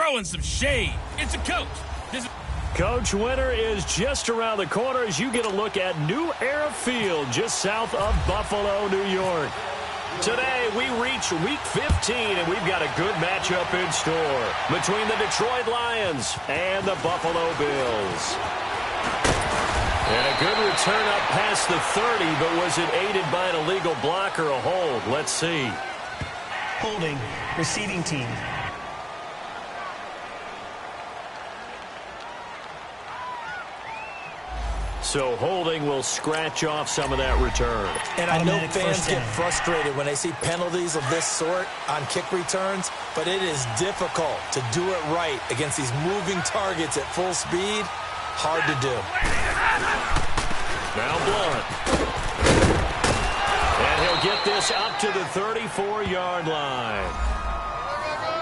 throwing some shade. It's a coach. Coach Winter is just around the corner as you get a look at New Era Field just south of Buffalo, New York. Today, we reach Week 15, and we've got a good matchup in store between the Detroit Lions and the Buffalo Bills. And a good return up past the 30, but was it aided by an illegal block or a hold? Let's see. Holding, receiving team. So holding will scratch off some of that return. And I know fans get frustrated when they see penalties of this sort on kick returns, but it is difficult to do it right against these moving targets at full speed. Hard to do. Now Blunt. And he'll get this up to the 34-yard line.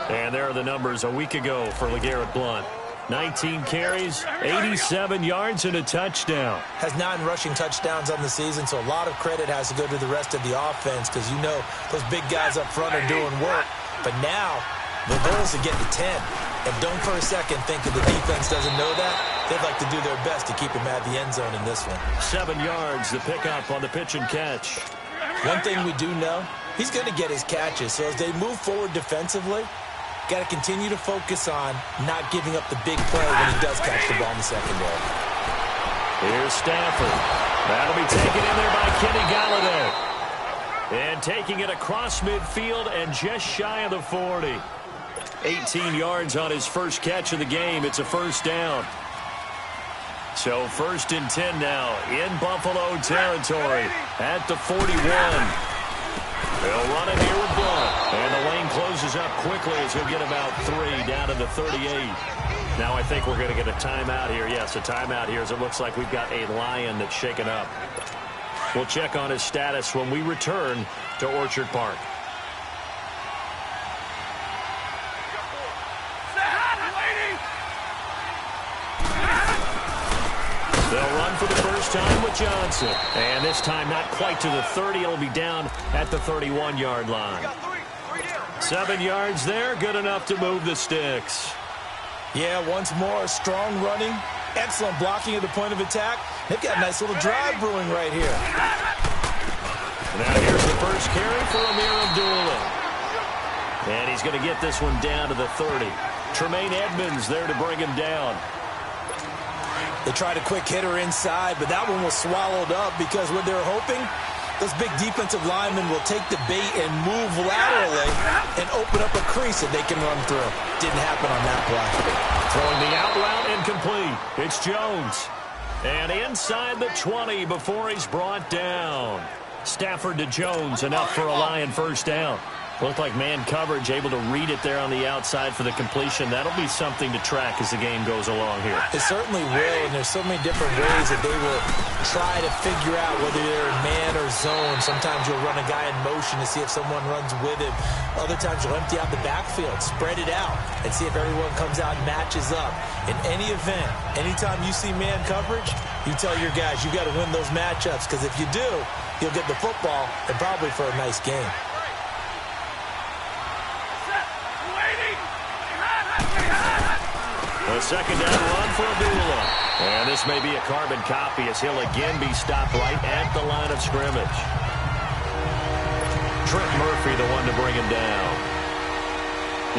And there are the numbers a week ago for LeGarrette Blunt. 19 carries, 87 yards, and a touchdown. Has 9 rushing touchdowns on the season, so a lot of credit has to go to the rest of the offense because you know those big guys up front are doing work. But now, the goal is to get to 10. And don't for a second think that the defense doesn't know that. They'd like to do their best to keep him at the end zone in this one. 7 yards, the pickup on the pitch and catch. One thing we do know, he's going to get his catches. So as they move forward defensively, got to continue to focus on not giving up the big play when he does catch the ball in the secondary. Here's Stafford. That'll be taken in there by Kenny Galladay. And taking it across midfield and just shy of the 40. 18 yards on his first catch of the game. It's a first down. So 1st and 10 now in Buffalo territory at the 41. They'll run it here with Blunt. And the lane closes up quickly as he'll get about 3 down to the 38. Now I think we're going to get a timeout here. Yes, a timeout here as it looks like we've got a Lion that's shaken up. We'll check on his status when we return to Orchard Park. They'll run for the first time with Johnson. And this time not quite to the 30. It'll be down at the 31-yard line. 7 yards there. Good enough to move the sticks. Yeah, once more, strong running. Excellent blocking at the point of attack. They've got a nice little drive brewing right here. Now here's the first carry for Amir Abdullah. And he's going to get this one down to the 30. Tremaine Edmonds there to bring him down. They tried a quick hitter inside, but that one was swallowed up because what they were hoping, those big defensive linemen will take the bait and move laterally and open up a crease that they can run through. Didn't happen on that play. Throwing the out route incomplete. It's Jones. And inside the 20 before he's brought down. Stafford to Jones, enough for a Lion first down. Looked like man coverage, able to read it there on the outside for the completion. That'll be something to track as the game goes along here. It certainly will, and there's so many different ways that they will try to figure out whether they're in man or zone. Sometimes you'll run a guy in motion to see if someone runs with him. Other times you'll empty out the backfield, spread it out, and see if everyone comes out and matches up. In any event, anytime you see man coverage, you tell your guys you got to win those matchups, because if you do, you'll get the football and probably for a nice game. A second down run for Abdullah. And this may be a carbon copy as he'll again be stopped right at the line of scrimmage. Trent Murphy, the one to bring him down.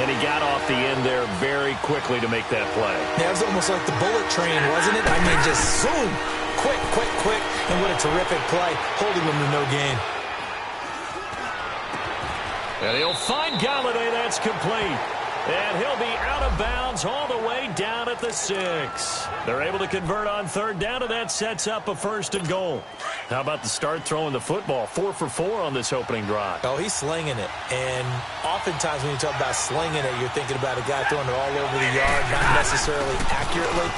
And he got off the end there very quickly to make that play. Yeah, it was almost like the bullet train, wasn't it? I mean, just zoom. Quick, quick, quick. And what a terrific play, holding them to no gain. And he'll find Galladay. That's complete. And he'll be out of bounds all the way down at the 6. They're able to convert on third down, and that sets up a 1st and goal. How about the start throwing the football? 4 for 4 on this opening drive. Oh, he's slinging it. And oftentimes when you talk about slinging it, you're thinking about a guy throwing it all over the yard, not necessarily accurately.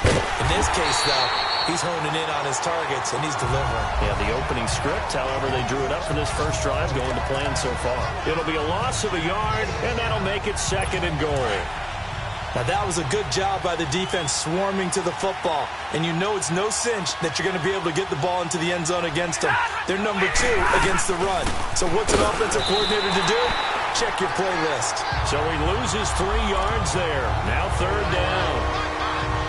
In this case, though, he's honing in on his targets, and he's delivering. Yeah, the opening script, however, they drew it up for this first drive, going to plan so far. It'll be a loss of a yard, and that'll make it 2nd and goal. Now, that was a good job by the defense swarming to the football. And you know it's no cinch that you're going to be able to get the ball into the end zone against them. They're number 2 against the run. So what's an offensive coordinator to do? check your playlist. So he loses 3 yards there. Now 3rd down.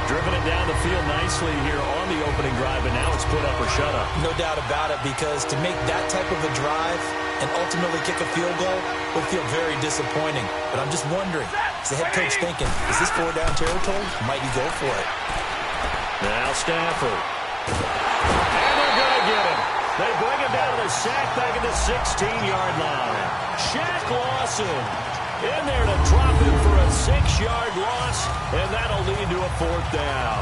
Driven it down the field nicely here on the opening drive, and now it's put up or shut up. No doubt about it, because to make that type of a drive and ultimately kick a field goal would feel very disappointing. But I'm just wondering, is the head coach thinking, is this 4-down territory? Might he go for it? Now Stafford. And they're going to get him. They bring him down to the sack back at the 16-yard line. Shaq Lawson in there to drop him for a 6-yard loss, and that'll lead to a 4th down.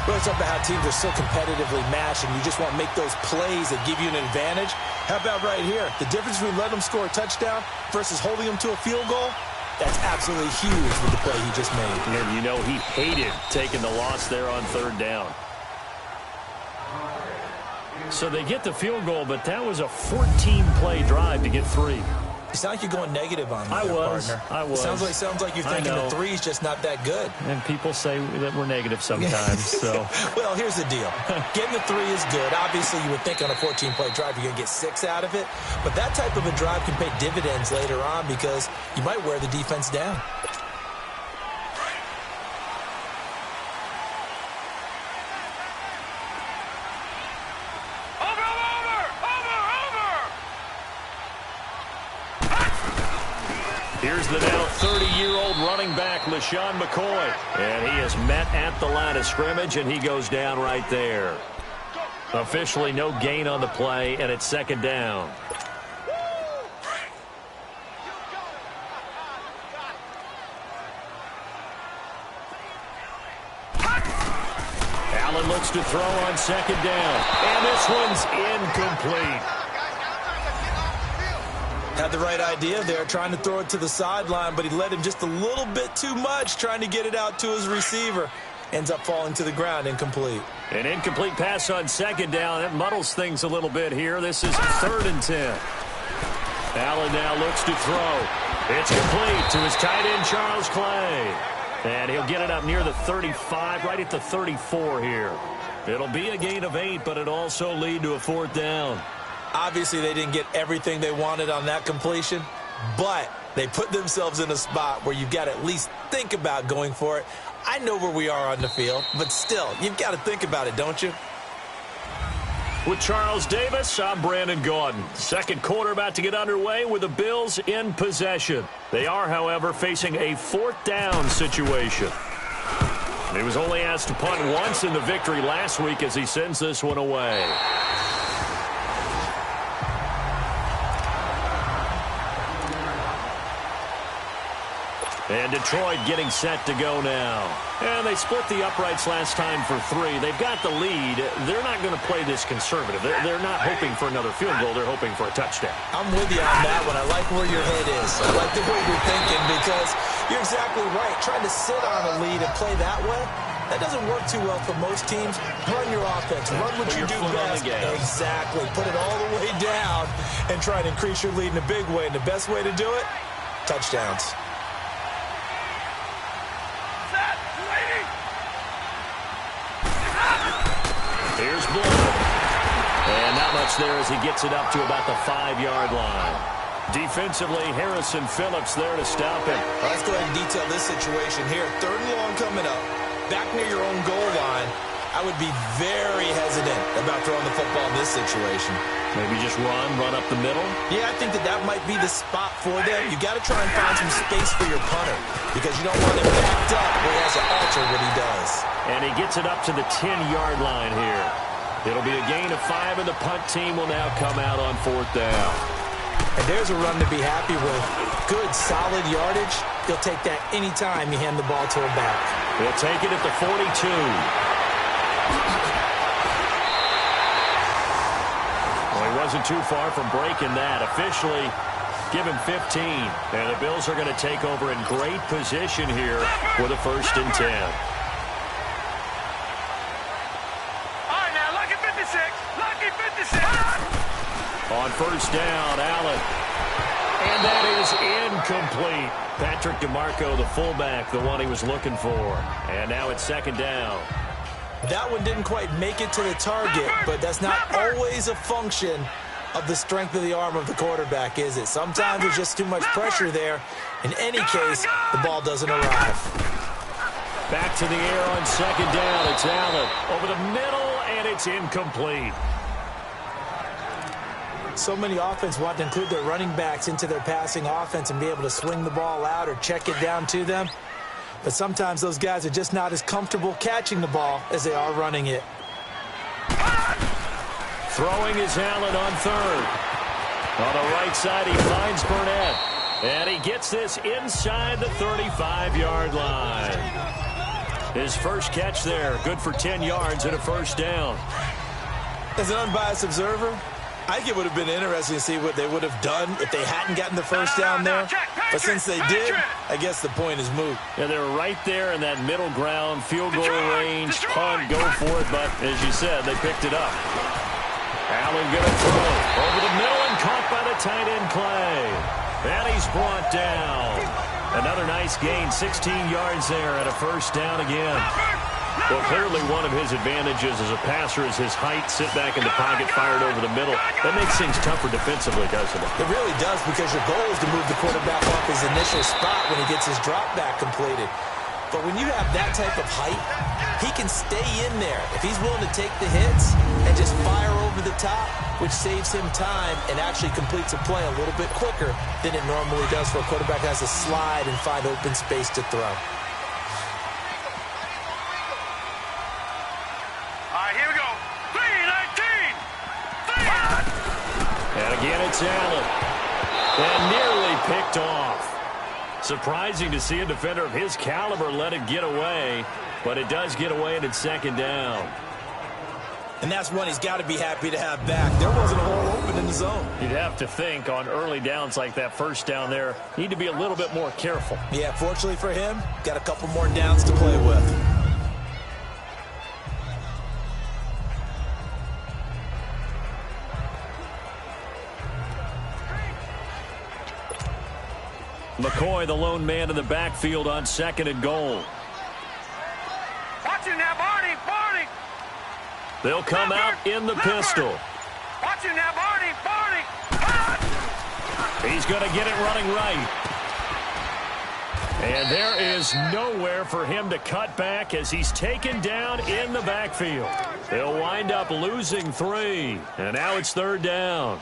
Well, it's up to how teams are so competitively matched, and you just want to make those plays that give you an advantage. How about right here? The difference between letting them score a touchdown versus holding them to a field goal, that's absolutely huge with the play he just made. And you know he hated taking the loss there on 3rd down. So they get the field goal, but that was a 14-play drive to get 3. You sound like you're going negative on me, I was. Sounds like you're thinking the 3's just not that good. And people say that we're negative sometimes. So, well, here's the deal. Getting the 3 is good. Obviously, you would think on a 14-play drive you're going to get 6 out of it. But that type of a drive can pay dividends later on because you might wear the defense down. Here's the now 30-year-old running back, LaShawn McCoy. And he is met at the line of scrimmage, and he goes down right there. Officially no gain on the play, and it's 2nd down. Allen looks to throw on 2nd down. And this one's incomplete. Had the right idea there, trying to throw it to the sideline, but he led him just a little bit too much, trying to get it out to his receiver. Ends up falling to the ground, incomplete. An incomplete pass on 2nd down. That muddles things a little bit here. This is 3rd and 10. Allen now looks to throw. It's complete to his tight end, Charles Clay. And he'll get it up near the 35, right at the 34 here. It'll be a gain of 8, but it'll also lead to a 4th down. Obviously, they didn't get everything they wanted on that completion, but they put themselves in a spot where you've got to at least think about going for it. I know where we are on the field, but still, you've got to think about it, don't you? With Charles Davis, I'm Brandon Gaudin. 2nd quarter about to get underway with the Bills in possession. They are, however, facing a 4th down situation. He was only asked to punt once in the victory last week as he sends this one away. And Detroit getting set to go now. And they split the uprights last time for 3. They've got the lead. They're not going to play this conservative. They're not hoping for another field goal. They're hoping for a touchdown. I'm with you on that one. I like where your head is. I like the way you're thinking because you're exactly right. Trying to sit on a lead and play that way, that doesn't work too well for most teams. Run your offense. Run what you do best. Exactly. Put it all the way down and try to increase your lead in a big way. And the best way to do it, touchdowns. Here's Blood. And not much there as he gets it up to about the 5-yard line. Defensively, Harrison Phillips there to stop him. Let's go ahead and detail this situation here. 3rd and long coming up. Back near your own goal line. I would be very hesitant about throwing the football in this situation. Maybe just run up the middle? Yeah, I think that might be the spot for them. You got to try and find some space for your punter because you don't want him backed up where he has to alter what he does. And he gets it up to the 10-yard line here. It'll be a gain of 5, and the punt team will now come out on 4th down. And there's a run to be happy with. Good, solid yardage. He'll take that anytime you hand the ball to him back. He'll take it at the 42. Well, he wasn't too far from breaking that. Officially, give him 15. And the Bills are going to take over in great position here with a 1st and 10. On 1st down, Allen. And that is incomplete. Patrick DeMarco, the fullback, the one he was looking for. And now it's 2nd down. That one didn't quite make it to the target, but that's not always a function of the strength of the arm of the quarterback, is it? Sometimes there's just too much pressure there. In any case, the ball doesn't arrive. Back to the air on second down. It's Allen over the middle, and it's incomplete. So many offense want to include their running backs into their passing offense and be able to swing the ball out or check it down to them. But sometimes those guys are just not as comfortable catching the ball as they are running it. Throwing is Allen on third. On the right side, he finds Burnett. And he gets this inside the 35-yard line. His first catch there, good for 10 yards and a first down. As an unbiased observer, I think it would have been interesting to see what they would have done if they hadn't gotten the first down there. But since they did, I guess the point is moot. Yeah, they're right there in that middle ground, field goal range, punt, go for it. But as you said, they picked it up. Allen going to throw over the middle and caught by the tight end Clay. And he's brought down. Another nice gain, 16 yards there and a first down again. Well, clearly one of his advantages as a passer is his height, sit back in the pocket, fired over the middle. That makes things tougher defensively, doesn't it? It really does, because your goal is to move the quarterback off his initial spot when he gets his drop back completed. But when you have that type of height, he can stay in there if he's willing to take the hits and just fire over the top, which saves him time and actually completes a play a little bit quicker than it normally does for a quarterback that has to slide and find open space to throw. Here we go. 3-19. And again, it's Allen. And nearly picked off. Surprising to see a defender of his caliber let it get away, but it does get away and it's second down. And that's one he's got to be happy to have back. There wasn't a hole open in the zone. You'd have to think on early downs like that first down there, need to be a little bit more careful. Yeah, fortunately for him, got a couple more downs to play with. McCoy, the lone man in the backfield on second and goal. Watch him now, Barney. Barney. They'll come out in the pistol. Watch him now, Barney. Barney. He's going to get it running right. And there is nowhere for him to cut back as he's taken down in the backfield. He'll wind up losing 3. And now it's third down.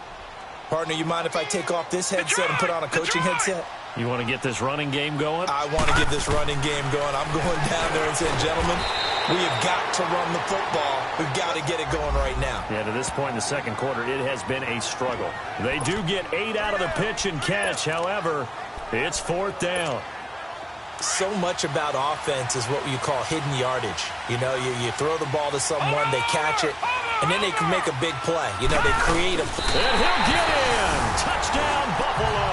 Partner, you mind if I take off this headset and put on a coaching headset? You want to get this running game going? I want to get this running game going. I'm going down there and saying, gentlemen, we have got to run the football. We've got to get it going right now. Yeah, to this point in the second quarter, it has been a struggle. They do get 8 out of the pitch and catch. However, it's fourth down. So much about offense is what you call hidden yardage. You know, you throw the ball to someone, they catch it, and then they can make a big play. You know, they create a... And he'll get in. Touchdown, Buffalo.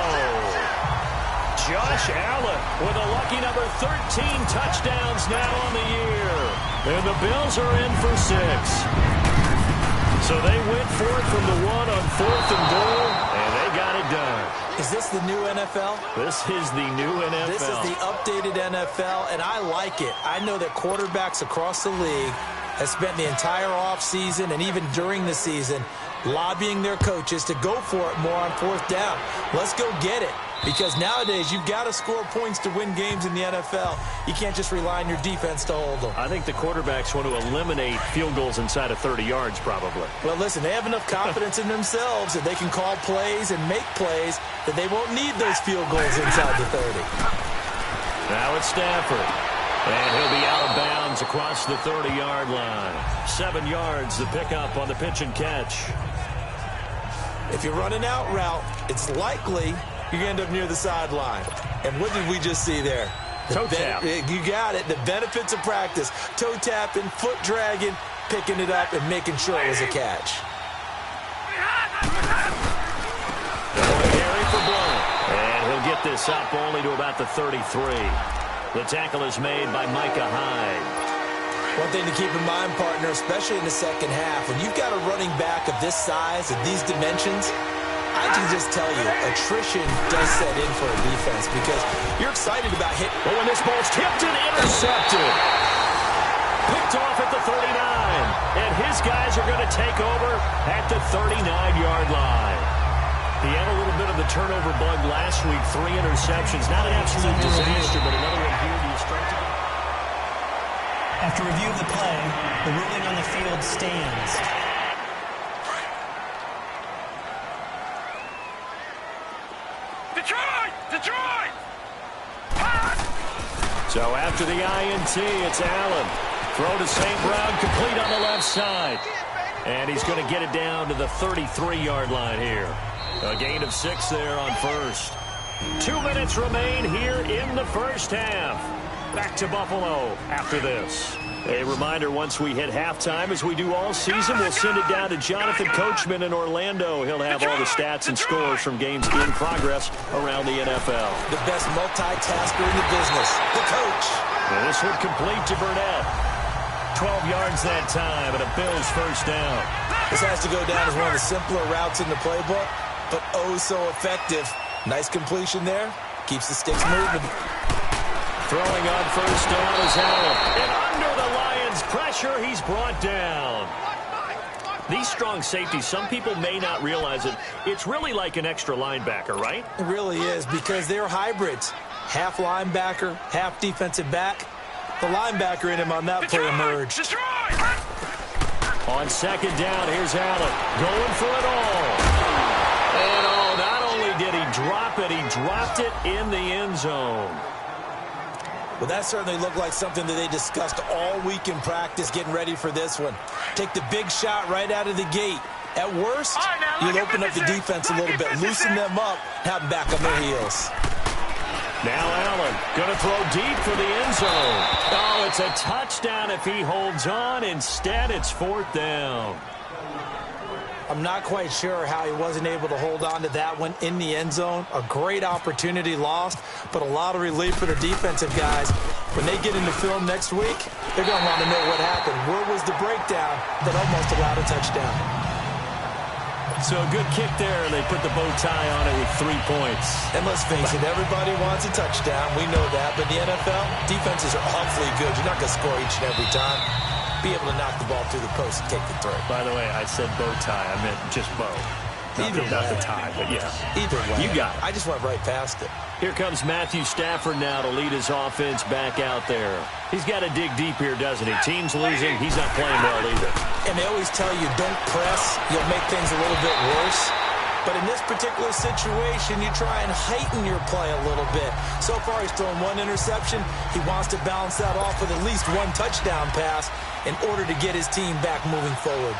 Josh Allen with a lucky number 13 touchdowns now on the year. And the Bills are in for 6. So they went for it from the 1 on 4th and goal, and they got it done. Is this the new NFL? This is the new NFL. This is the updated NFL, and I like it. I know that quarterbacks across the league have spent the entire offseason and even during the season lobbying their coaches to go for it more on 4th down. Let's go get it. Because nowadays, you've got to score points to win games in the NFL. You can't just rely on your defense to hold them. I think the quarterbacks want to eliminate field goals inside of 30 yards, probably. Well, listen, they have enough confidence in themselves that they can call plays and make plays that they won't need those field goals inside the 30. Now it's Stafford. And he'll be out of bounds across the 30-yard line. 7 yards to pick up on the pitch and catch. If you're running out route, it's likely you're going to end up near the sideline. And what did we just see there? Toe tap. You got it. The benefits of practice. Toe tapping, foot dragging, picking it up, and making sure it was a catch. Carry for Blount. And he'll get this up only to about the 33. The tackle is made by Micah Hyde. One thing to keep in mind, partner, especially in the second half, when you've got a running back of this size, of these dimensions, I can just tell you, attrition does set in for a defense because you're excited about hitting. But when this ball's tipped and intercepted. Picked picked off at the 39. And his guys are going to take over at the 39-yard line. He had a little bit of the turnover bug last week, 3 interceptions. Not an absolute disaster, but another one here. Do you start to... After review of the play, the ruling on the field stands. Detroit! Detroit! So after the INT, it's Allen. Throw to St. Brown, complete on the left side. And he's going to get it down to the 33-yard line here. A gain of 6 there on first. 2 minutes remain here in the first half. Back to Buffalo after this. A reminder, once we hit halftime, as we do all season, we'll send it down to Jonathan Coachman in Orlando. He'll have all the stats and scores from games in progress around the NFL. The best multitasker in the business, the coach. And this one complete to Burnett. 12 yards that time, and a Bills first down. This has to go down as one of the simpler routes in the playbook, but oh so effective. Nice completion there. Keeps the sticks moving. Throwing on first down is Allen. And under the Lions' pressure, he's brought down. These strong safeties, some people may not realize it. It's really like an extra linebacker, right? It really is, because they're hybrids. Half linebacker, half defensive back. The linebacker in him on that play emerged. On second down, here's Allen. Going for it all. And not only did he drop it, he dropped it in the end zone. Well, that certainly looked like something that they discussed all week in practice getting ready for this one. Take the big shot right out of the gate. At worst, you'll open up the defense a little bit, loosen them up, have them back on their heels. Now Allen going to throw deep for the end zone. Oh, it's a touchdown if he holds on. Instead, it's fourth down. I'm not quite sure how he wasn't able to hold on to that one in the end zone. A great opportunity lost, but a lot of relief for the defensive guys. When they get into film next week, they're going to want to know what happened. Where was the breakdown that almost allowed a touchdown? So a good kick there, and they put the bow tie on it with 3 points. And let's face it, everybody wants a touchdown. We know that. But in the NFL, defenses are awfully good. You're not going to score each and every time. Be able to knock the ball through the post and take the throw. By the way, I said bow tie. I meant just bow. Not the tie, but yeah. Either way. You got it. I just went right past it. Here comes Matthew Stafford now to lead his offense back out there. He's got to dig deep here, doesn't he? Team's losing. He's not playing well either. And they always tell you, don't press. You'll make things a little bit worse. But in this particular situation, you try and heighten your play a little bit. So far, he's thrown 1 interception. He wants to balance that off with at least 1 touchdown pass in order to get his team back moving forward.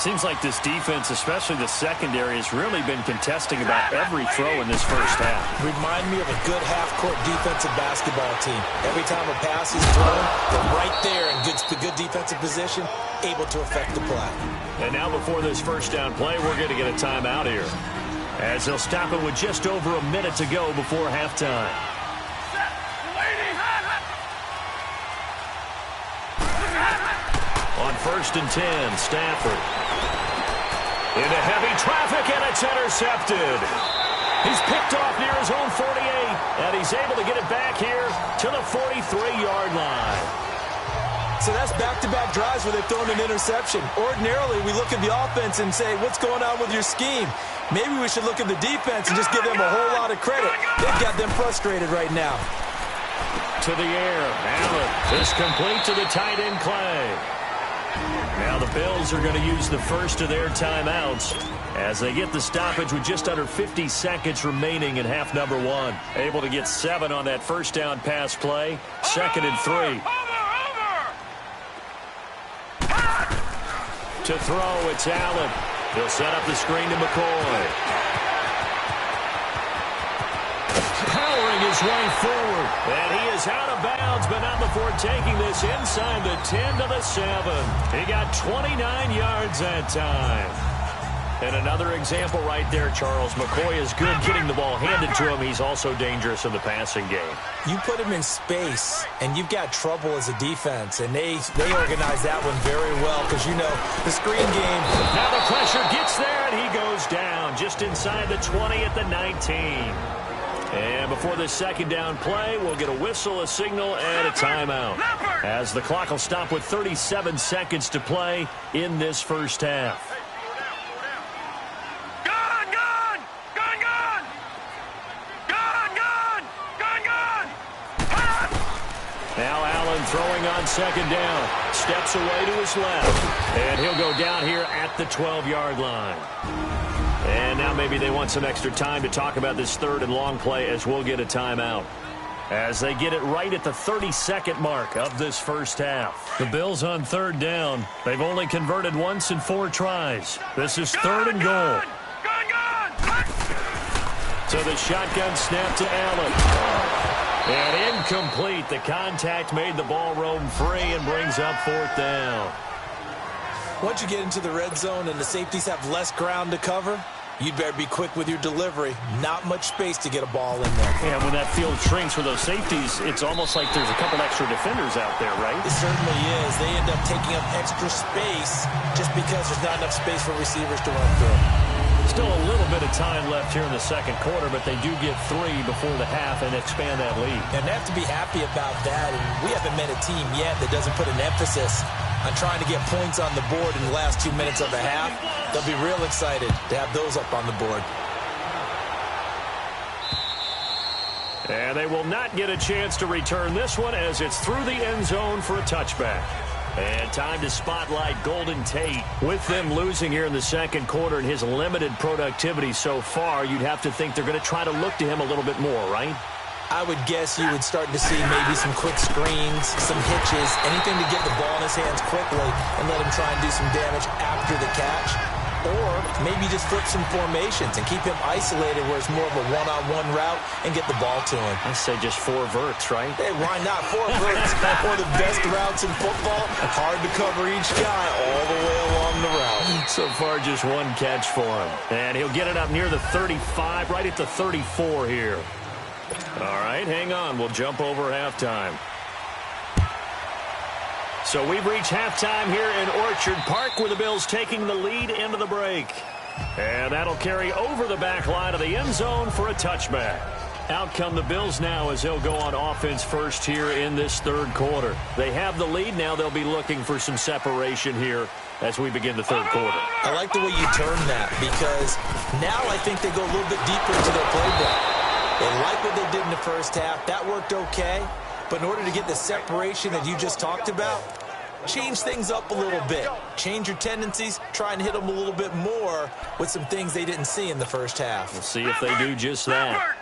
Seems like this defense, especially the secondary, has really been contesting about every throw in this first half. Remind me of a good half-court defensive basketball team. Every time a pass is thrown, they're right there in good defensive position, able to affect the play. And now before this first down play, we're going to get a timeout here, as they'll stop it with just over a minute to go before halftime. On first and 10, Stafford. Into heavy traffic, and it's intercepted. He's picked off near his own 48, and he's able to get it back here to the 43-yard line. So that's back-to-back drives where they've thrown an interception. Ordinarily, we look at the offense and say, what's going on with your scheme? Maybe we should look at the defense and just give them a whole lot of credit. They've got them frustrated right now. To the air, Allen is complete to the tight end Clay. Now the Bills are going to use the first of their timeouts as they get the stoppage with just under 50 seconds remaining in half number 1. Able to get 7 on that first down pass play. Second and 3. To throw, it's Allen. He'll set up the screen to McCoy. Powering his way forward. And he is out of bounds, but not before taking this inside the 10 to the 7. He got 29 yards that time. And another example right there, Charles. McCoy is good getting the ball handed to him. He's also dangerous in the passing game. You put him in space, and you've got trouble as a defense. And they organize that one very well because, you know, the screen game. Now the pressure gets there, and he goes down just inside the 20 at the 19. And before the second down play, we'll get a whistle, a signal, and a timeout. as the clock will stop with 37 seconds to play in this first half. Now Allen throwing on second down. Steps away to his left. And he'll go down here at the 12-yard line. And now maybe they want some extra time to talk about this third and long play as we'll get a timeout. As they get it right at the 32nd mark of this first half. The Bills on third down. They've only converted once in 4 tries. This is third and goal. So the shotgun snap to Allen. And incomplete. The contact made the ball roam free and brings up fourth down. Once you get into the red zone and the safeties have less ground to cover, you'd better be quick with your delivery. Not much space to get a ball in there. Yeah, when that field shrinks for those safeties, it's almost like there's a couple extra defenders out there, right? It certainly is. They end up taking up extra space just because there's not enough space for receivers to run through. Still a little bit of time left here in the second quarter, but they do get 3 before the half and expand that lead. And they have to be happy about that. And we haven't met a team yet that doesn't put an emphasis on trying to get points on the board in the last 2 minutes of the half. They'll be real excited to have those up on the board. And they will not get a chance to return this one as it's through the end zone for a touchback. And time to spotlight Golden Tate. With them losing here in the second quarter and his limited productivity so far, you'd have to think they're going to try to look to him a little bit more, right? I would guess you would start to see maybe some quick screens, some hitches, anything to get the ball in his hands quickly and let him try and do some damage after the catch. Or maybe just flip some formations and keep him isolated where it's more of a one-on-one route and get the ball to him. I say just 4 verts, right? Hey, why not? 4 verts. One of the best routes in football. Hard to cover each guy all the way along the route. So far, just 1 catch for him. And he'll get it up near the 35, right at the 34 here. All right, hang on. We'll jump over halftime. So we've reached halftime here in Orchard Park with the Bills taking the lead into the break. And that'll carry over the back line of the end zone for a touchback. Out come the Bills now as they'll go on offense first here in this third quarter. They have the lead. Now they'll be looking for some separation here as we begin the third quarter. I like the way you turn that because now I think they go a little bit deeper into their playbook. They like what they did in the first half. That worked okay. But in order to get the separation that you just talked about, change things up a little bit. Change your tendencies. Try and hit them a little bit more with some things they didn't see in the first half. We'll see if they do just that.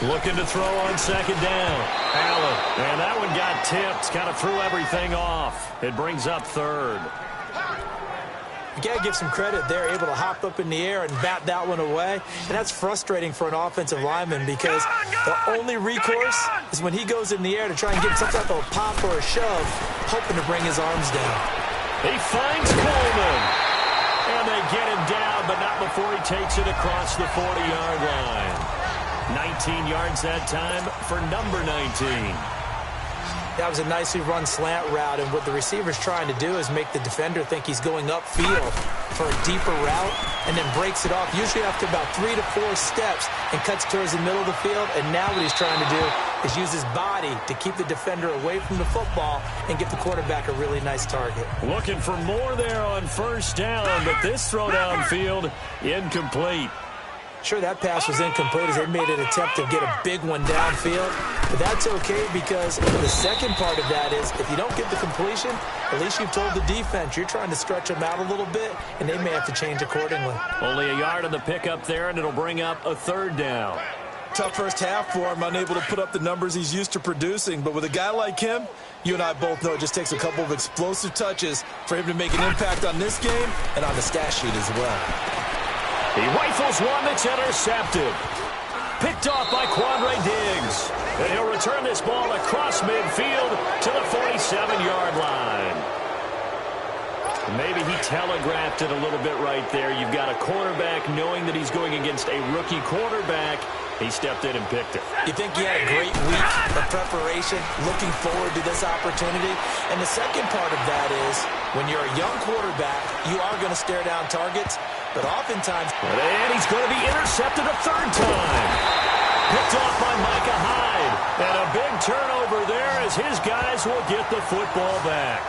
Looking to throw on second down. Allen. And that one got tipped. Kind of threw everything off. It brings up third. You got to give some credit. They're able to hop up in the air and bat that one away. And that's frustrating for an offensive lineman because the only recourse is when he goes in the air to try and get some type of a pop or a shove, hoping to bring his arms down. He finds Coleman. And they get him down, but not before he takes it across the 40-yard line. 19 yards that time for number 19. That was a nicely run slant route, and what the receiver's trying to do is make the defender think he's going upfield for a deeper route and then breaks it off, usually after about 3 to 4 steps, and cuts towards the middle of the field. And now what he's trying to do is use his body to keep the defender away from the football and give the quarterback a really nice target. Looking for more there on first down, but this throw downfield incomplete. Sure, that pass was incomplete as they made an attempt to get a big one downfield. But that's okay because the second part of that is if you don't get the completion, at least you've told the defense you're trying to stretch them out a little bit, and they may have to change accordingly. Only a yard on the pickup there, and it'll bring up a third down. Tough first half for him, unable to put up the numbers he's used to producing. But with a guy like him, you and I both know it just takes a couple of explosive touches for him to make an impact on this game and on the stat sheet as well. He rifles one that's intercepted. Picked off by Quandre Diggs. And he'll return this ball across midfield to the 47-yard line. Maybe he telegraphed it a little bit right there. You've got a quarterback knowing that he's going against a rookie quarterback. He stepped in and picked it. You think he had a great week of preparation, looking forward to this opportunity? And the second part of that is when you're a young quarterback, you are going to stare down targets. but oftentimes... And he's going to be intercepted a third time. Picked off by Micah Hyde. And a big turnover there as his guys will get the football back.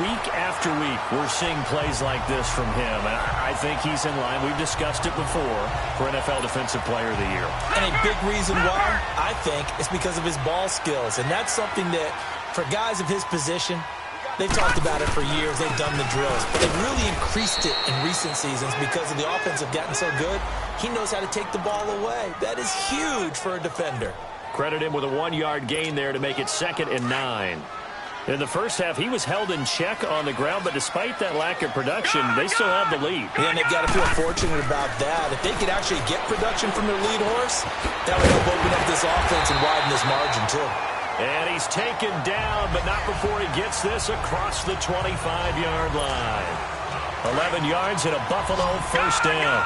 Week after week, we're seeing plays like this from him. And I think he's in line. We've discussed it before for NFL Defensive Player of the Year. And a big reason why, I think, is because of his ball skills. And that's something that, for guys of his position, they've talked about it for years. They've done the drills. But they've really increased it in recent seasons because of the offense have gotten so good. He knows how to take the ball away. That is huge for a defender. Credit him with a 1-yard gain there to make it 2nd and 9. In the first half, he was held in check on the ground, but despite that lack of production, they still have the lead. Yeah, and they've got to feel fortunate about that. If they could actually get production from their lead horse, that would help open up this offense and widen this margin, too. And he's taken down, but not before he gets this across the 25-yard line. 11 yards and a Buffalo first down.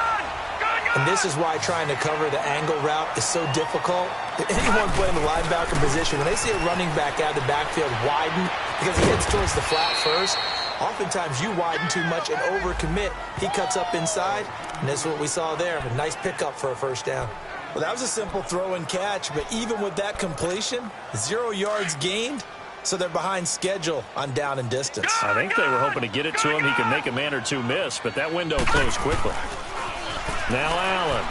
And this is why trying to cover the angle route is so difficult. Anyone playing the linebacker position, when they see a running back out of the backfield widen because he heads towards the flat first, oftentimes you widen too much and overcommit. He cuts up inside, and that's what we saw there. A nice pickup for a first down. Well, that was a simple throw and catch, but even with that completion, 0 yards gained, so they're behind schedule on down and distance. I think they were hoping to get it to him. He could make a man or two miss, but that window closed quickly. Now Allen.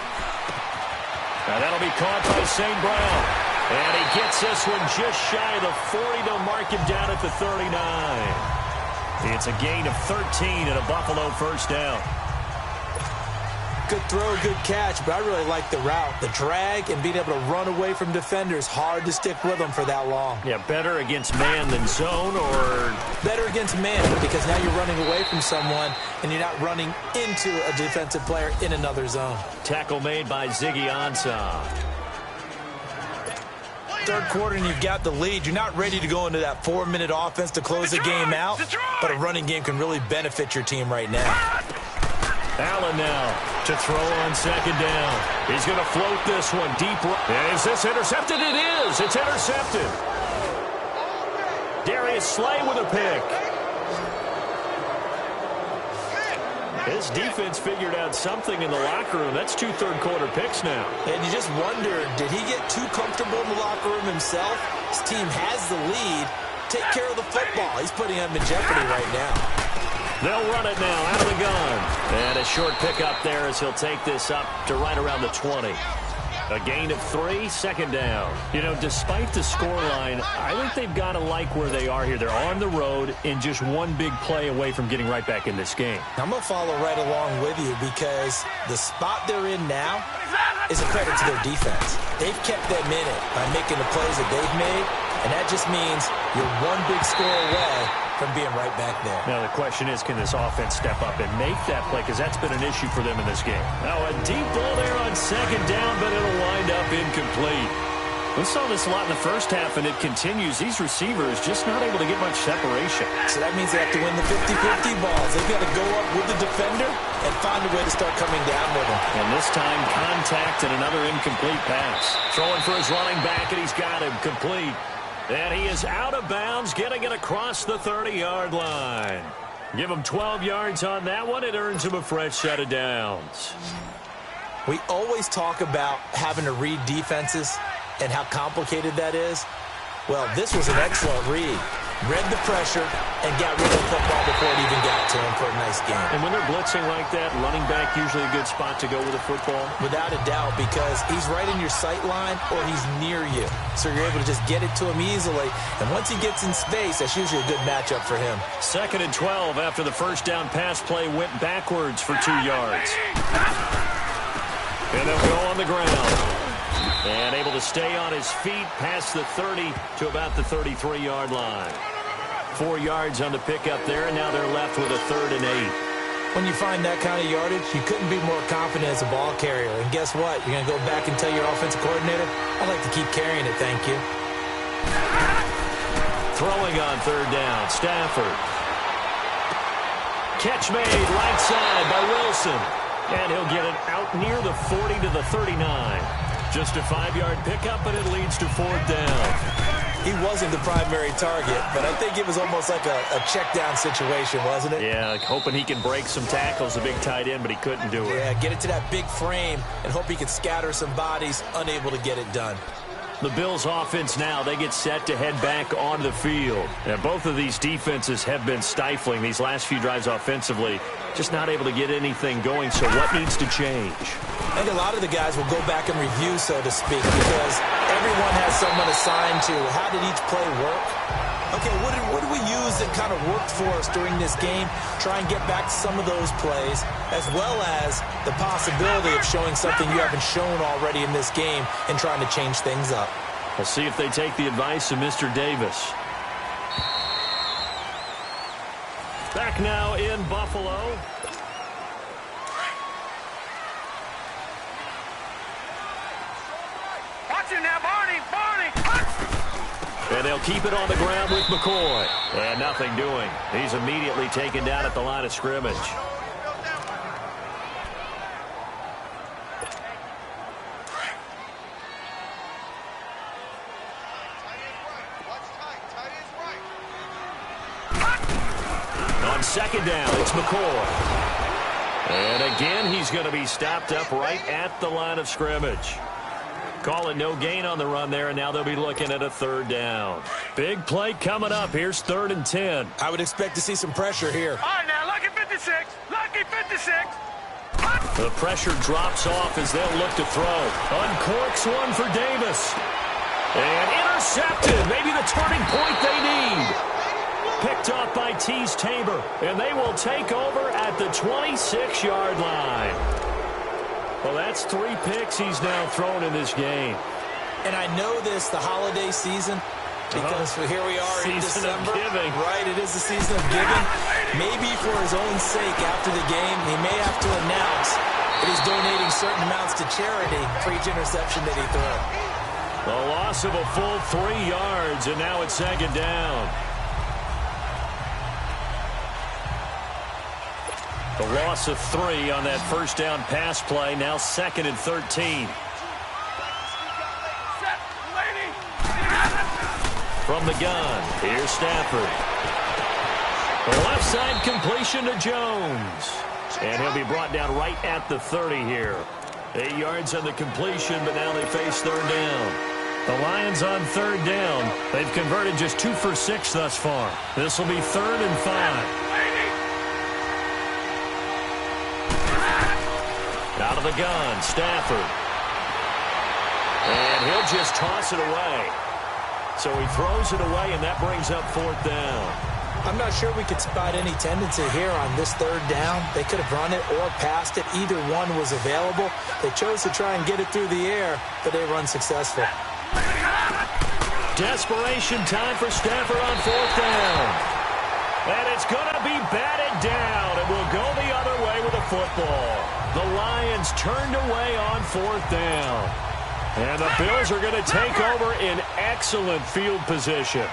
Now that'll be caught by St. Brown. And he gets this one just shy of the 40 to mark him down at the 39. It's a gain of 13 and a Buffalo first down. Good throw, good catch, but I really like the route. The drag and being able to run away from defenders, hard to stick with them for that long. Yeah, better against man than zone, or... Better against man, because now you're running away from someone and you're not running into a defensive player in another zone. Tackle made by Ziggy Ansah. Third quarter and you've got the lead. You're not ready to go into that 4-minute offense to close the game out, but a running game can really benefit your team right now. Allen now to throw on second down. He's going to float this one deep. Is this intercepted? It is. It's intercepted. Darius Slay with a pick. His defense figured out something in the locker room. That's 2 third-quarter picks now. And you just wonder, did he get too comfortable in the locker room himself? His team has the lead. Take care of the football. He's putting him in jeopardy right now. They'll run it now out of the gun. And a short pickup there as he'll take this up to right around the 20. A gain of 3, second down. You know, despite the scoreline, I think they've got to like where they are here. They're on the road and just one big play away from getting right back in this game. I'm going to follow right along with you because the spot they're in now is a credit to their defense. They've kept them in it by making the plays that they've made, and that just means you're one big score away from being right back there. Now the question is, can this offense step up and make that play? Because that's been an issue for them in this game. Now a deep ball there on second down, but it'll wind up incomplete. We saw this a lot in the first half, and it continues. These receivers just not able to get much separation. So that means they have to win the 50-50 balls. They've got to go up with the defender and find a way to start coming down with him. And this time, contact and another incomplete pass. Throwing for his running back, and he's got him complete. And he is out of bounds, getting it across the 30-yard line. Give him 12 yards on that one. It earns him a fresh set of downs. We always talk about having to read defenses and how complicated that is. Well, this was an excellent read. Read the pressure and got rid of the football before it even got to him for a nice game. And when they're blitzing like that, running back usually a good spot to go with the football? Without a doubt, because he's right in your sight line or he's near you. So you're able to just get it to him easily. And once he gets in space, that's usually a good matchup for him. 2nd and 12 after the first down pass play went backwards for 2 yards. And they'll go on the ground. And able to stay on his feet past the 30 to about the 33-yard line. 4 yards on the pickup there, and now they're left with a 3rd and 8. When you find that kind of yardage, you couldn't be more confident as a ball carrier. And guess what? You're going to go back and tell your offensive coordinator, I'd like to keep carrying it, thank you. Throwing on 3rd down, Stafford. Catch made right side by Wilson. And he'll get it out near the 40 to the 39. Just a 5-yard pickup, but it leads to 4th down. he wasn't the primary target, but I think it was almost like a check-down situation, wasn't it? Yeah, like hoping he can break some tackles, a big tight end, but he couldn't do it. Yeah, get it to that big frame and hope he can scatter some bodies, unable to get it done. The Bills offense now, they get set to head back onto the field. And both of these defenses have been stifling these last few drives offensively, just not able to get anything going. So what needs to change? I think a lot of the guys will go back and review, so to speak, because everyone has someone assigned to how did each play work. Okay, what did we use that kind of worked for us during this game? Try and get back to some of those plays, as well as the possibility of showing something you haven't shown already in this game and trying to change things up. We'll see if they take the advice of Mr. Davis. Back now in Buffalo. Watch it now, Barney! And they'll keep it on the ground with McCoy. And nothing doing. He's immediately taken down at the line of scrimmage. On second down, it's McCoy. And again, he's going to be stopped up right at the line of scrimmage. Call it no gain on the run there, and now they'll be looking at a third down. Big play coming up. Here's 3rd and 10. I would expect to see some pressure here. All right, now, lucky 56. Lucky 56. The pressure drops off as they'll look to throw. Uncorks one for Davis. And intercepted. Maybe the turning point they need. Picked off by Tease Tabor. And they will take over at the 26-yard line. Well, that's 3 picks he's now thrown in this game. And I know this, the holiday season, because here we are in December. Giving. Right, it is the season of giving. Maybe for his own sake after the game, he may have to announce that he's donating certain amounts to charity for each interception that he threw. A loss of a full 3 yards, and now it's 2nd down. The loss of 3 on that first down pass play. Now 2nd and 13. From the gun, here's Stafford. The left side completion to Jones. And he'll be brought down right at the 30 here. 8 yards on the completion, but now they face 3rd down. The Lions on 3rd down. They've converted just 2 for 6 thus far. This will be 3rd and 5. Out of the gun, Stafford. And he'll just toss it away. So he throws it away, and that brings up 4th down. I'm not sure we could spot any tendency here on this 3rd down. They could have run it or passed it. Either one was available. They chose to try and get it through the air, but they were unsuccessful. Desperation time for Stafford on 4th down. And it's going to be batted down. It will go the other way with the football. The Lions turned away on 4th down. And the Bills are going to take over in excellent field position.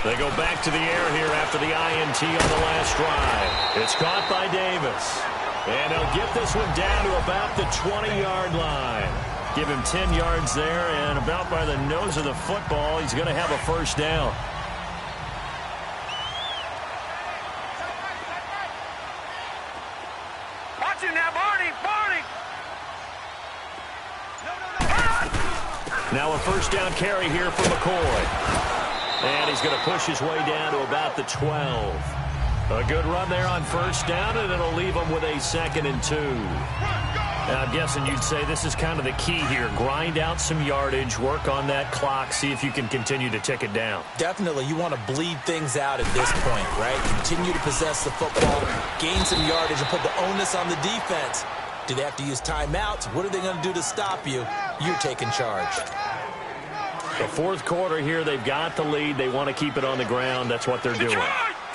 They go back to the air here after the INT on the last drive. It's caught by Davis. And they'll get this one down to about the 20-yard line. Give him 10 yards there, and about by the nose of the football, he's going to have a first down. Watch it now, Barney! Now a first down carry here for McCoy. And he's going to push his way down to about the 12. A good run there on first down, and it'll leave him with a 2nd and 2. Now, I'm guessing you'd say this is kind of the key here. Grind out some yardage, work on that clock, see if you can continue to tick it down. Definitely, you want to bleed things out at this point, right? Continue to possess the football, gain some yardage, and put the onus on the defense. Do they have to use timeouts? What are they going to do to stop you? You're taking charge. The 4th quarter here, they've got the lead. They want to keep it on the ground. That's what they're doing.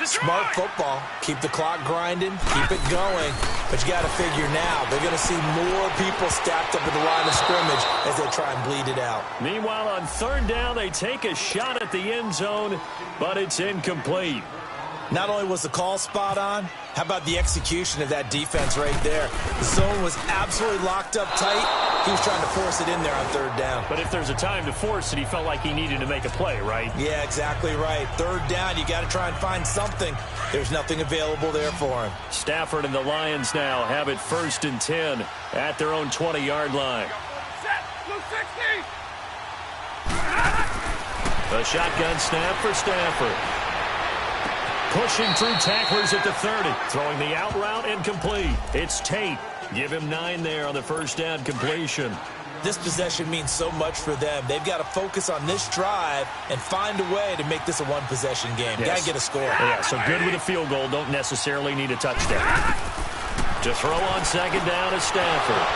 Smart football. Keep the clock grinding. Keep it going. But you got to figure now, they're going to see more people stacked up at the line of scrimmage as they try and bleed it out. Meanwhile, on 3rd down, they take a shot at the end zone, but it's incomplete. Not only was the call spot on, how about the execution of that defense right there? The zone was absolutely locked up tight. He was trying to force it in there on third down. But if there's a time to force it, he felt like he needed to make a play, right? Yeah, exactly right. Third down, you got to try and find something. There's nothing available there for him. Stafford and the Lions now have it 1st and 10 at their own 20-yard line. Set. Blue 60. A shotgun snap for Stafford. Pushing through tacklers at the 30. Throwing the out route incomplete. It's Tate. Give him 9 there on the first down completion. This possession means so much for them. They've got to focus on this drive and find a way to make this a one-possession game. Yes. Got to get a score. Yeah, so good with a field goal. Don't necessarily need a touchdown. To throw on 2nd down is Stafford.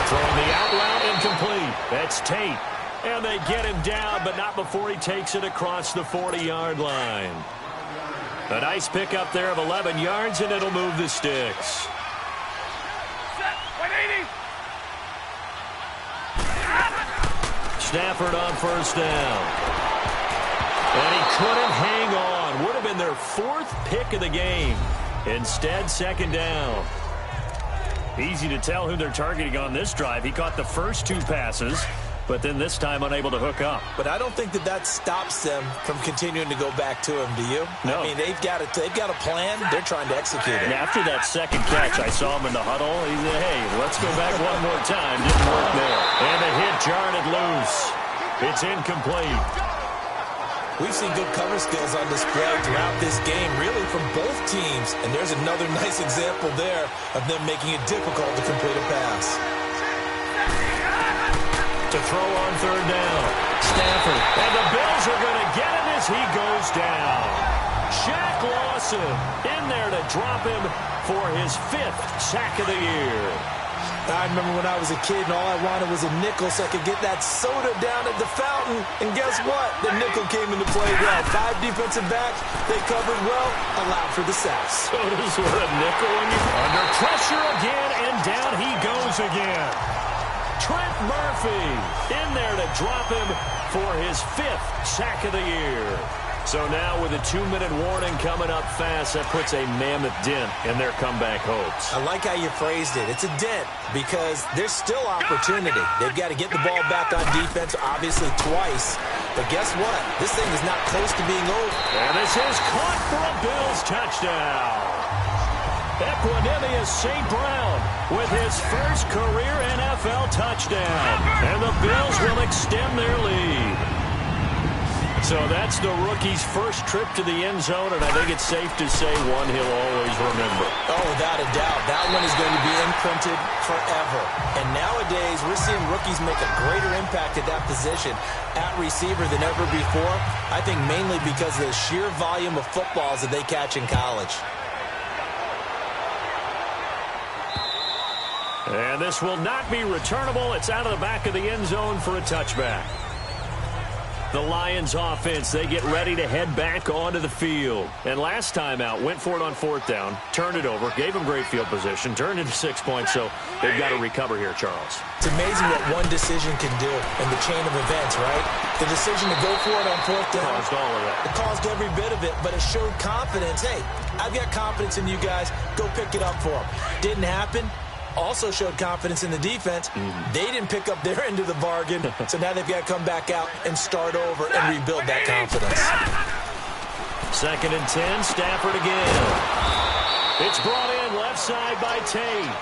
Throwing the out route incomplete. That's Tate. And they get him down, but not before he takes it across the 40-yard line. A nice pickup there of 11 yards, and it'll move the sticks. Set. 180. Stafford on 1st down. And he couldn't hang on. Would have been their 4th pick of the game. Instead, 2nd down. Easy to tell who they're targeting on this drive. He caught the first 2 passes, but then this time unable to hook up. But I don't think that stops them from continuing to go back to him, do you? No. I mean, they've got a plan. They're trying to execute it. And after that second catch, I saw him in the huddle. He said, hey, let's go back one more time. Didn't work there. And the hit jarred it loose. It's incomplete. We've seen good cover skills on display throughout this game, really from both teams. And there's another nice example there of them making it difficult to complete a pass. To throw on 3rd down. Stafford. And the Bills are going to get him as he goes down. Shaq Lawson in there to drop him for his 5th sack of the year. I remember when I was a kid and all I wanted was a nickel so I could get that soda down at the fountain. And guess what? The nickel came into play well. 5 defensive backs. They covered well. Allowed for the sacks. Soda's worth a nickel. Under pressure again, and down he goes again. Trent Murphy in there to drop him for his 5th sack of the year. So now with a 2-minute warning coming up fast, that puts a mammoth dent in their comeback hopes. I like how you phrased it. It's a dent because there's still opportunity. They've got to get the ball back on defense, obviously twice. But guess what? This thing is not close to being over. And this is caught for a Bills touchdown. Equanimous St. Brown with his first career NFL touchdown. And the Bills will extend their lead. So that's the rookie's first trip to the end zone, and I think it's safe to say one he'll always remember. Oh, without a doubt. That one is going to be imprinted forever. And nowadays, we're seeing rookies make a greater impact at that position at receiver than ever before. I think mainly because of the sheer volume of footballs that they catch in college. And this will not be returnable. It's out of the back of the end zone for a touchback. The Lions offense, they get ready to head back onto the field. And last time out, went for it on 4th down, turned it over, gave them great field position, turned into 6 points, so they've got to recover here, Charles. It's amazing what one decision can do in the chain of events, right? The decision to go for it on 4th down. Caused all of that. It caused every bit of it, but it showed confidence. Hey, I've got confidence in you guys. Go pick it up for them. Didn't happen. Also showed confidence in the defense. They didn't pick up their end of the bargain, so now they've got to come back out and start over and rebuild that confidence. 2nd and 10, Stafford again. It's brought in left side by Tate.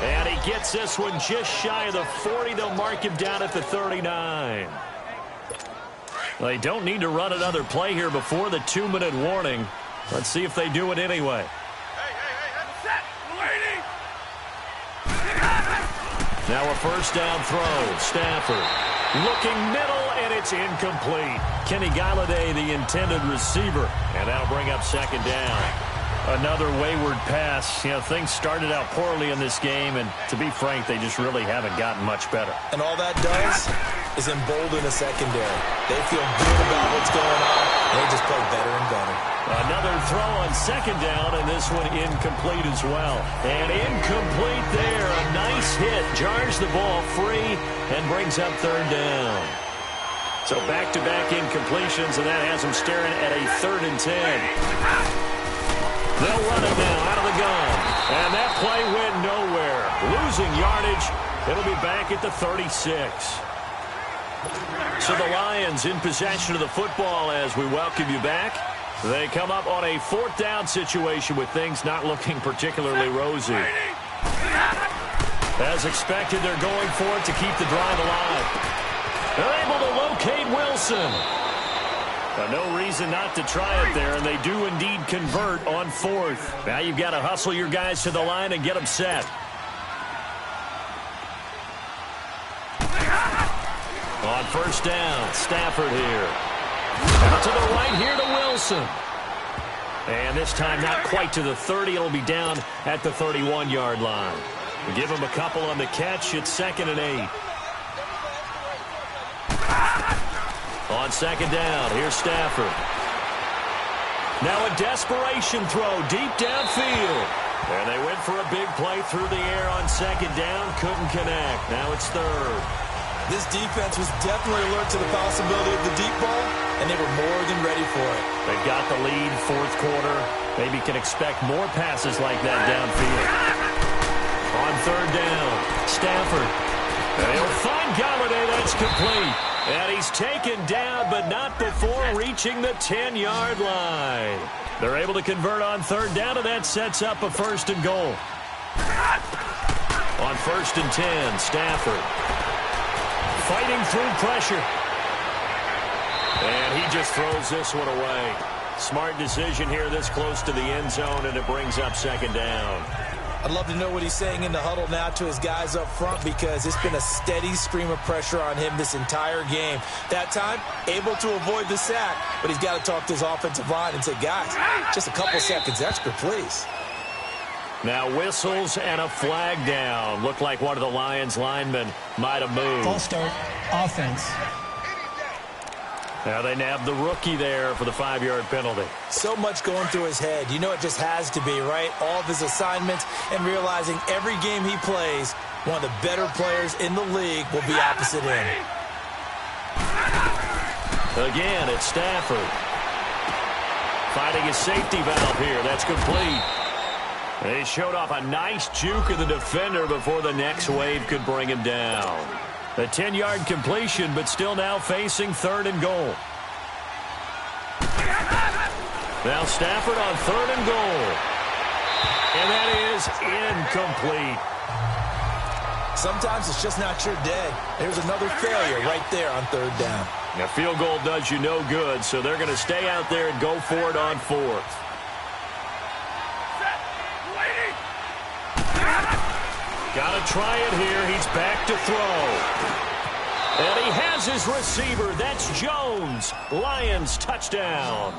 And he gets this one just shy of the 40. They'll mark him down at the 39. They don't need to run another play here before the 2-minute warning. Let's see if they do it anyway. Now a 1st down throw. Stafford looking middle, and it's incomplete. Kenny Galladay, the intended receiver. And that'll bring up 2nd down. Another wayward pass. You know, things started out poorly in this game, and to be frank, they just really haven't gotten much better. And all that does is embolden the secondary. They feel good about what's going on, and they just play better and better. Another throw on 2nd down, and this one incomplete as well. And incomplete there. A nice hit. Jars the ball free and brings up 3rd down. So back-to-back incompletions, and that has them staring at a 3rd and 10. They'll run it now out of the gun. And that play went nowhere. Losing yardage. It'll be back at the 36. So the Lions in possession of the football as we welcome you back. They come up on a 4th down situation with things not looking particularly rosy. As expected, they're going for it to keep the drive alive. They're able to locate Wilson. No reason not to try it there, and they do indeed convert on 4th. Now you've got to hustle your guys to the line and get them set. On 1st down, Stafford here. Out to the right here to Wilson. And this time not quite to the 30. It'll be down at the 31-yard line. Give him a couple on the catch. It's 2nd and 8. On 2nd down, here's Stafford. Now a desperation throw deep downfield. And they went for a big play through the air on 2nd down. Couldn't connect. Now it's 3rd. This defense was definitely alert to the possibility of the deep ball, and they were more than ready for it. They've got the lead, 4th quarter. Maybe can expect more passes like that downfield. On 3rd down, Stafford. And he'll find Galladay. That's complete. And he's taken down, but not before reaching the 10-yard line. They're able to convert on 3rd down, and that sets up a 1st and goal. On 1st and 10, Stafford. Fighting through pressure. And he just throws this one away. Smart decision here this close to the end zone, and it brings up 2nd down. I'd love to know what he's saying in the huddle now to his guys up front, because it's been a steady stream of pressure on him this entire game. That time, able to avoid the sack, but he's got to talk to his offensive line and say, guys, just a couple seconds extra, please. Now whistles and a flag down. Looked like one of the Lions linemen might have moved. False start, offense. Now they nab the rookie there for the 5-yard penalty. So much going through his head. You know it just has to be, right? All of his assignments and realizing every game he plays, one of the better players in the league will be opposite him. Again, it's Stafford. Finding his safety valve here. That's complete. They showed off a nice juke of the defender before the next wave could bring him down. A 10-yard completion, but still now facing 3rd and goal. Now Stafford on 3rd and goal. And that is incomplete. Sometimes it's just not your day. There's another failure right there on 3rd down. A field goal does you no good, so they're going to stay out there and go for it on 4th. Got to try it here. He's back to throw. And he has his receiver. That's Jones. Lions touchdown.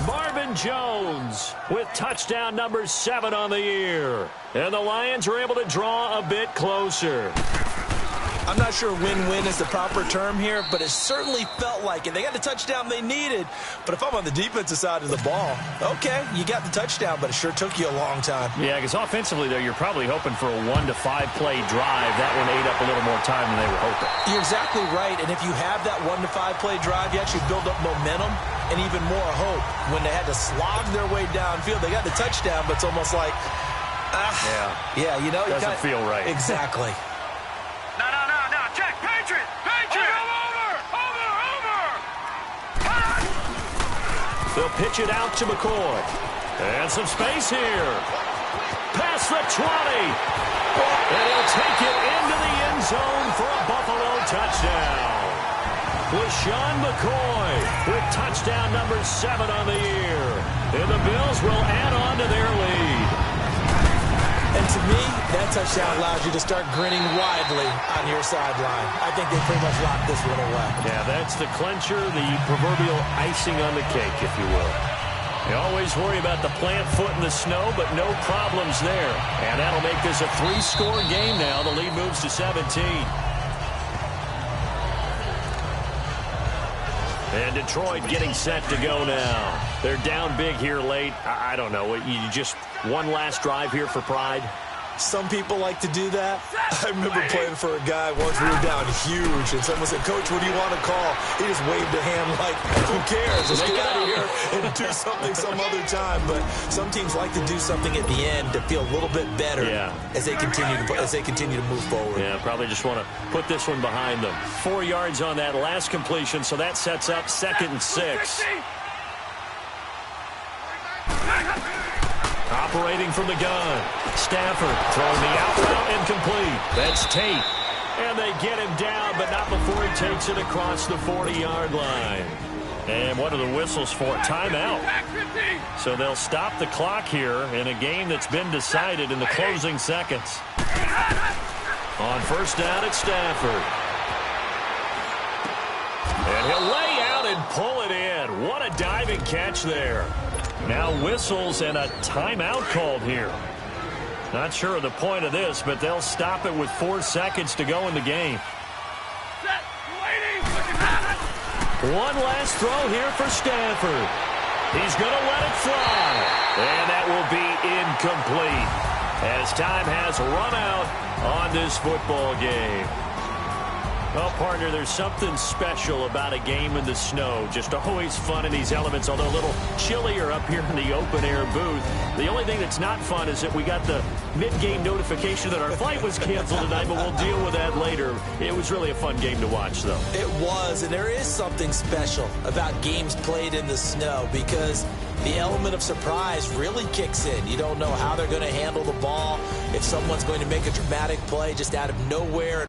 Marvin Jones with touchdown number 7 on the year. And the Lions are able to draw a bit closer. I'm not sure win-win is the proper term here, but it certainly felt like it. They got the touchdown they needed, but if I'm on the defensive side of the ball, okay, you got the touchdown, but it sure took you a long time. Yeah, because offensively, there, you're probably hoping for a 1 to 5 play drive. That one ate up a little more time than they were hoping. You're exactly right, and if you have that 1 to 5 play drive, you actually build up momentum and even more hope. When they had to slog their way downfield, they got the touchdown, but it's almost like, yeah, you know, doesn't feel right. Exactly. No, check, Patriot! Over! They'll pitch it out to McCoy. And some space here. Past the 20. And he'll take it into the end zone for a Buffalo touchdown. LaShawn McCoy with touchdown number 7 on the year. And the Bills will add on to their lead. And to me, that touchdown allows you to start grinning widely on your sideline. I think they pretty much locked this one away. Yeah, that's the clincher, the proverbial icing on the cake, if you will. You always worry about the plant foot in the snow, but no problems there. And that'll make this a 3-score game now. The lead moves to 17. And Detroit getting set to go now. They're down big here late. I don't know. You just one last drive here for pride? Some people like to do that. I remember playing for a guy once. We were down huge, and someone said, "Coach, what do you want to call?" He just waved a hand like, "Who cares? Let's get out of here and do something some other time." But some teams like to do something at the end to feel a little bit better as they continue to move forward. Yeah, probably just want to put this one behind them. 4 yards on that last completion, so that sets up 2nd and 6. Operating from the gun. Stafford throwing the out route incomplete. That's Tate. And they get him down, but not before he takes it across the 40-yard line. And what are the whistles for? Timeout. So they'll stop the clock here in a game that's been decided in the closing seconds. On first down, it's Stafford. And he'll lay out and pull it in. What a diving catch there. Now whistles and a timeout called here. Not sure of the point of this, but they'll stop it with 4 seconds to go in the game. One last throw here for Stafford. He's going to let it fly. And that will be incomplete as time has run out on this football game. Well, partner, there's something special about a game in the snow. Just always fun in these elements, although a little chillier up here in the open-air booth. The only thing that's not fun is that we got the mid-game notification that our flight was canceled tonight, but we'll deal with that later. It was really a fun game to watch, though. It was, and there is something special about games played in the snow because the element of surprise really kicks in. You don't know how they're going to handle the ball, if someone's going to make a dramatic play just out of nowhere.